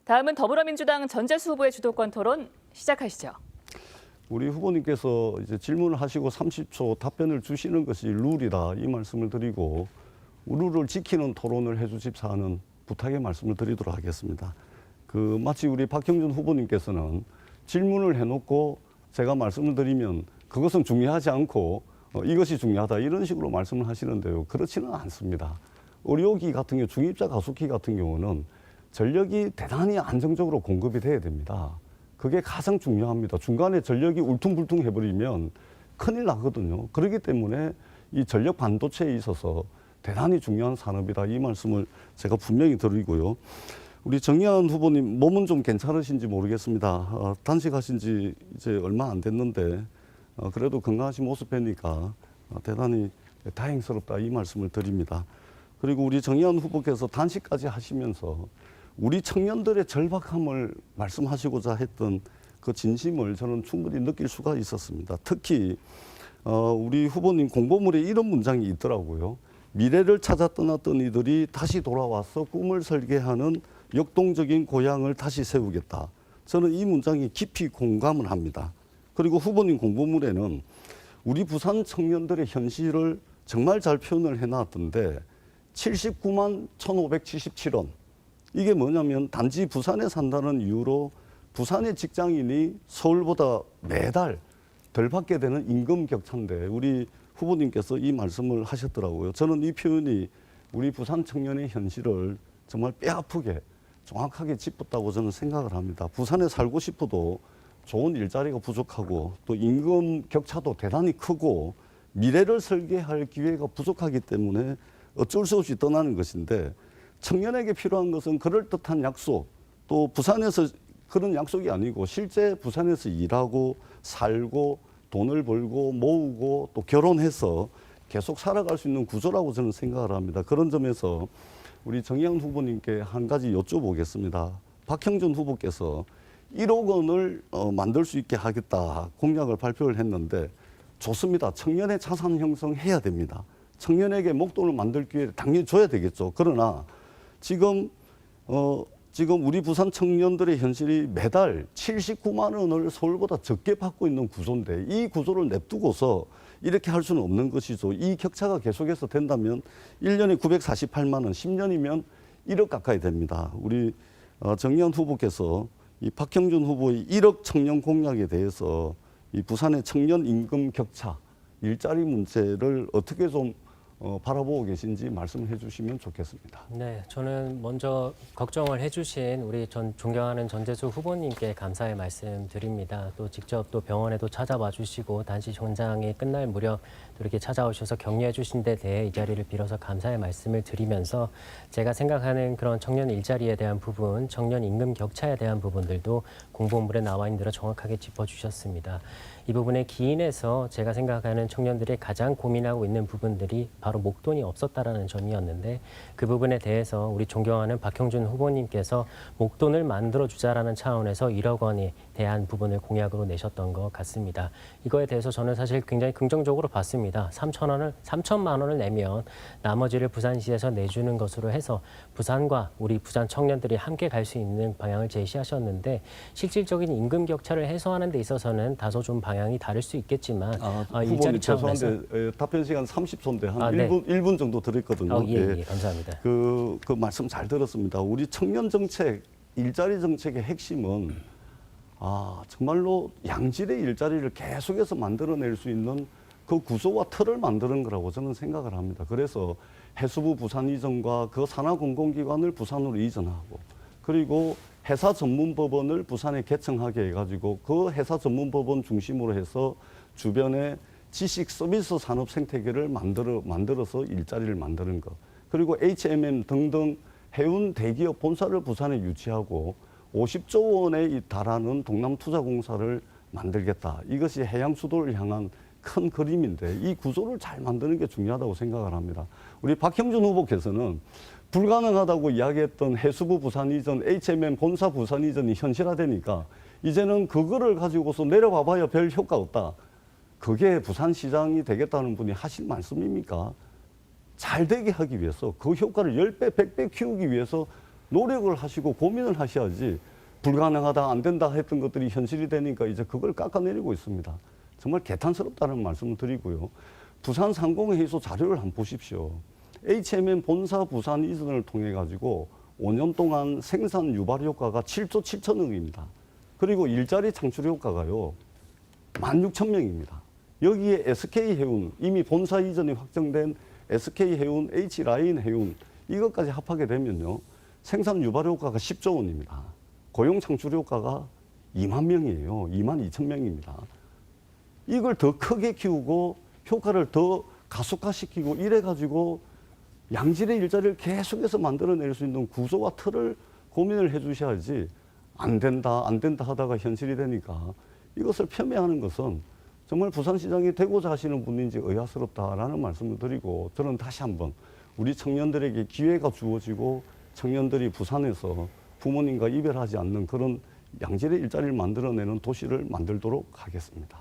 다음은 더불어민주당 전재수 후보의 주도권 토론 시작하시죠. 우리 후보님께서 이제 질문을 하시고 30초 답변을 주시는 것이 룰이다 이 말씀을 드리고 룰을 지키는 토론을 해주십사 하는 부탁의 말씀을 드리도록 하겠습니다. 마치 우리 박형준 후보님께서는 질문을 해놓고 제가 말씀을 드리면 그것은 중요하지 않고 이것이 중요하다 이런 식으로 말씀을 하시는데요. 그렇지는 않습니다. 의료기 같은 경우 중입자 가속기 같은 경우는 전력이 대단히 안정적으로 공급이 돼야 됩니다. 그게 가장 중요합니다. 중간에 전력이 울퉁불퉁 해버리면 큰일 나거든요. 그렇기 때문에 이 전력 반도체에 있어서 대단히 중요한 산업이다. 이 말씀을 제가 분명히 드리고요. 우리 정의한 후보님 몸은 좀 괜찮으신지 모르겠습니다. 단식하신 지 이제 얼마 안 됐는데 그래도 건강하신 모습 뵈니까 대단히 다행스럽다. 이 말씀을 드립니다. 그리고 우리 정의한 후보께서 단식까지 하시면서 우리 청년들의 절박함을 말씀하시고자 했던 그 진심을 저는 충분히 느낄 수가 있었습니다. 특히 우리 후보님 공보물에 이런 문장이 있더라고요. 미래를 찾아 떠났던 이들이 다시 돌아와서 꿈을 설계하는 역동적인 고향을 다시 세우겠다. 저는 이 문장에 깊이 공감을 합니다. 그리고 후보님 공보물에는 우리 부산 청년들의 현실을 정말 잘 표현을 해놨던데 79만 1,577원. 이게 뭐냐면 단지 부산에 산다는 이유로 부산의 직장인이 서울보다 매달 덜 받게 되는 임금 격차인데 우리 후보님께서 이 말씀을 하셨더라고요. 저는 이 표현이 우리 부산 청년의 현실을 정말 뼈아프게 정확하게 짚었다고 저는 생각을 합니다. 부산에 살고 싶어도 좋은 일자리가 부족하고 또 임금 격차도 대단히 크고 미래를 설계할 기회가 부족하기 때문에 어쩔 수 없이 떠나는 것인데 청년에게 필요한 것은 그럴듯한 약속, 또 부산에서 그런 약속이 아니고 실제 부산에서 일하고 살고 돈을 벌고 모으고 또 결혼해서 계속 살아갈 수 있는 구조라고 저는 생각을 합니다. 그런 점에서 우리 정의양 후보님께 한 가지 여쭤보겠습니다. 박형준 후보께서 1억 원을 만들 수 있게 하겠다 공약을 발표를 했는데 좋습니다. 청년의 자산 형성해야 됩니다. 청년에게 목돈을 만들 기회를 당연히 줘야 되겠죠. 그러나 지금 우리 부산 청년들의 현실이 매달 79만 원을 서울보다 적게 받고 있는 구조인데 이 구조를 냅두고서 이렇게 할 수는 없는 것이죠. 이 격차가 계속해서 된다면 1년에 948만 원, 10년이면 1억 가까이 됩니다. 우리 정의연 후보께서 이 박형준 후보의 1억 청년 공약에 대해서 이 부산의 청년 임금 격차, 일자리 문제를 어떻게 좀 바라보고 계신지 말씀해 주시면 좋겠습니다. 네, 저는 먼저 걱정을 해주신 우리 존경하는 전재수 후보님께 감사의 말씀 드립니다. 또 직접 또 병원에도 찾아와 주시고 단식 현장이 끝날 무렵 또 이렇게 찾아오셔서 격려해 주신 데 대해 이 자리를 빌어서 감사의 말씀을 드리면서 제가 생각하는 그런 청년 일자리에 대한 부분, 청년 임금 격차에 대한 부분들도 공보물에 나와 있는 대로 정확하게 짚어주셨습니다. 이 부분에 기인해서 제가 생각하는 청년들이 가장 고민하고 있는 부분들이 바로 목돈이 없었다라는 점이었는데 그 부분에 대해서 우리 존경하는 박형준 후보님께서 목돈을 만들어주자라는 차원에서 1억 원에 대한 부분을 공약으로 내셨던 것 같습니다. 이거에 대해서 저는 사실 굉장히 긍정적으로 봤습니다. 3천만 원을 내면 나머지를 부산시에서 내주는 것으로 해서 부산과 우리 부산 청년들이 함께 갈 수 있는 방향을 제시하셨는데 실질적인 임금 격차를 해소하는 데 있어서는 다소 좀 방향이 다를 수 있겠지만 후보님 죄송한데 답변 시간 30초인데 한 네. 1분 정도 드렸거든요. 예, 감사합니다. 그 말씀 잘 들었습니다. 우리 청년 정책, 일자리 정책의 핵심은 정말로 양질의 일자리를 계속해서 만들어낼 수 있는 그 구조와 틀을 만드는 거라고 저는 생각을 합니다. 그래서 해수부 부산 이전과 그 산하 공공기관을 부산으로 이전하고 그리고 회사 전문법원을 부산에 개청하게 해가지고 그 회사 전문법원 중심으로 해서 주변에 지식 서비스 산업 생태계를 만들어서 일자리를 만드는 것. 그리고 HMM 등등 해운 대기업 본사를 부산에 유치하고 50조 원에 달하는 동남투자공사를 만들겠다. 이것이 해양 수도를 향한 큰 그림인데 이 구조를 잘 만드는 게 중요하다고 생각을 합니다. 우리 박형준 후보께서는 불가능하다고 이야기했던 해수부 부산 이전, HMM 본사 부산 이전이 현실화되니까 이제는 그거를 가지고서 내려가봐야 별 효과 없다. 그게 부산시장이 되겠다는 분이 하실 말씀입니까? 잘 되게 하기 위해서 그 효과를 10배, 100배 키우기 위해서 노력을 하시고 고민을 하셔야지 불가능하다, 안 된다 했던 것들이 현실이 되니까 이제 그걸 깎아내리고 있습니다. 정말 개탄스럽다는 말씀을 드리고요. 부산 상공회의소 자료를 한번 보십시오. HMM 본사 부산 이전을 통해 가지고 5년 동안 생산 유발 효과가 7조 7천억입니다. 그리고 일자리 창출 효과가요. 16,000명입니다. 여기에 SK해운, 이미 본사 이전이 확정된 SK해운, H라인 해운 이것까지 합하게 되면요. 생산 유발 효과가 10조 원입니다. 고용 창출 효과가 2만 명이에요. 2만 2천 명입니다. 이걸 더 크게 키우고 효과를 더 가속화시키고 이래가지고 양질의 일자리를 계속해서 만들어낼 수 있는 구조와 틀을 고민을 해 주셔야지 안 된다 하다가 현실이 되니까 이것을 폄훼하는 것은 정말 부산시장이 되고자 하시는 분인지 의아스럽다라는 말씀을 드리고 저는 다시 한번 우리 청년들에게 기회가 주어지고 청년들이 부산에서 부모님과 이별하지 않는 그런 양질의 일자리를 만들어내는 도시를 만들도록 하겠습니다.